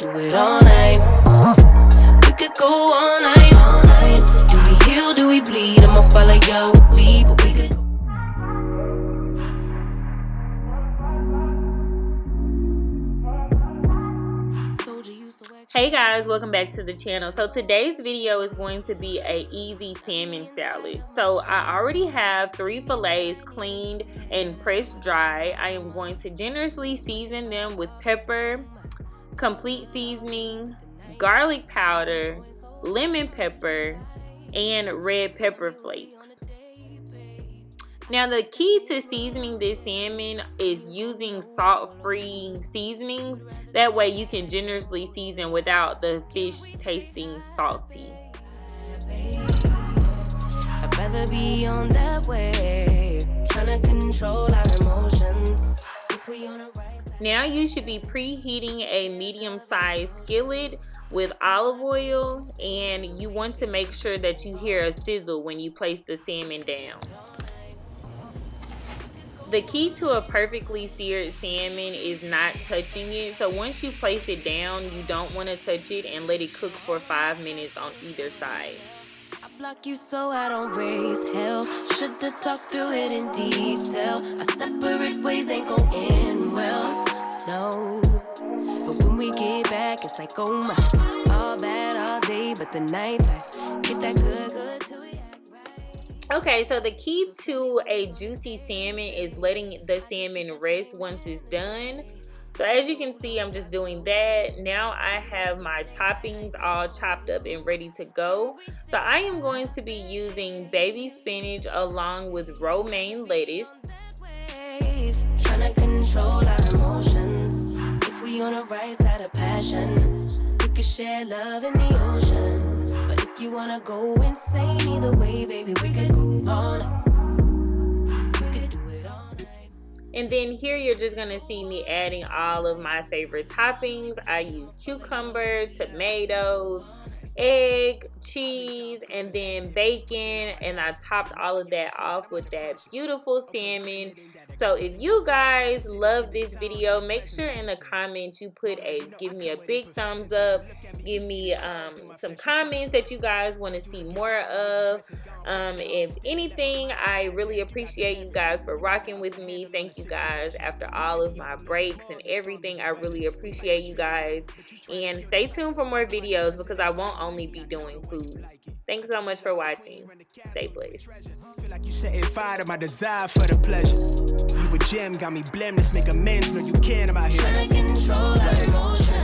do it all night. We could go all night, all night. Do we heal, do we bleed? I'ma follow your lead, but we could. Hey guys, welcome back to the channel. So today's video is going to be a easy salmon salad. So I already have 3 fillets cleaned and pressed dry. I am going to generously season them with pepper, complete seasoning, garlic powder, lemon pepper, and red pepper flakes. Now the key to seasoning this salmon is using salt-free seasonings. That way you can generously season without the fish tasting salty. I'd rather be on that way, trying to control our emotions. If we on a right. Now you should be preheating a medium-sized skillet with olive oil, and you want to make sure that you hear a sizzle when you place the salmon down. The key to a perfectly seared salmon is not touching it. So once you place it down, you don't want to touch it, and let it cook for 5 minutes on either side. I block you so I don't raise hell. Should've talked through it in detail. Our separate ways ain't gon' end well, no. But when we get back, it's like, oh my, all bad all day, but the nights I get that good till we act right. Okay, so the key to a juicy salmon is letting the salmon rest once it's done. So as you can see, I'm just doing that. Now I have my toppings all chopped up and ready to go. So I am going to be using baby spinach along with romaine lettuce. Trying to control our emotions. If we on the right side of passion, we could share love in the ocean. But if you wanna go insane either way, baby, we could go on. We could do it all night. And then here you're just gonna see me adding all of my favorite toppings. I use cucumber, tomatoes, egg, cheese, and then bacon, and I topped all of that off with that beautiful salmon. So if you guys love this video, make sure in the comments you give me a big thumbs up. Give me some comments that you guys want to see more of. If anything, I really appreciate you guys for rocking with me. Thank you guys after all of my breaks and everything. I really appreciate you guys, and stay tuned for more videos because I won't only be doing food. Thanks so much for watching. Stay blessed. Feel like you setting fire to my desire for the pleasure. You a gem, got me blameless, make amends. No, you can't, I'm out here. Trying to control our emotions.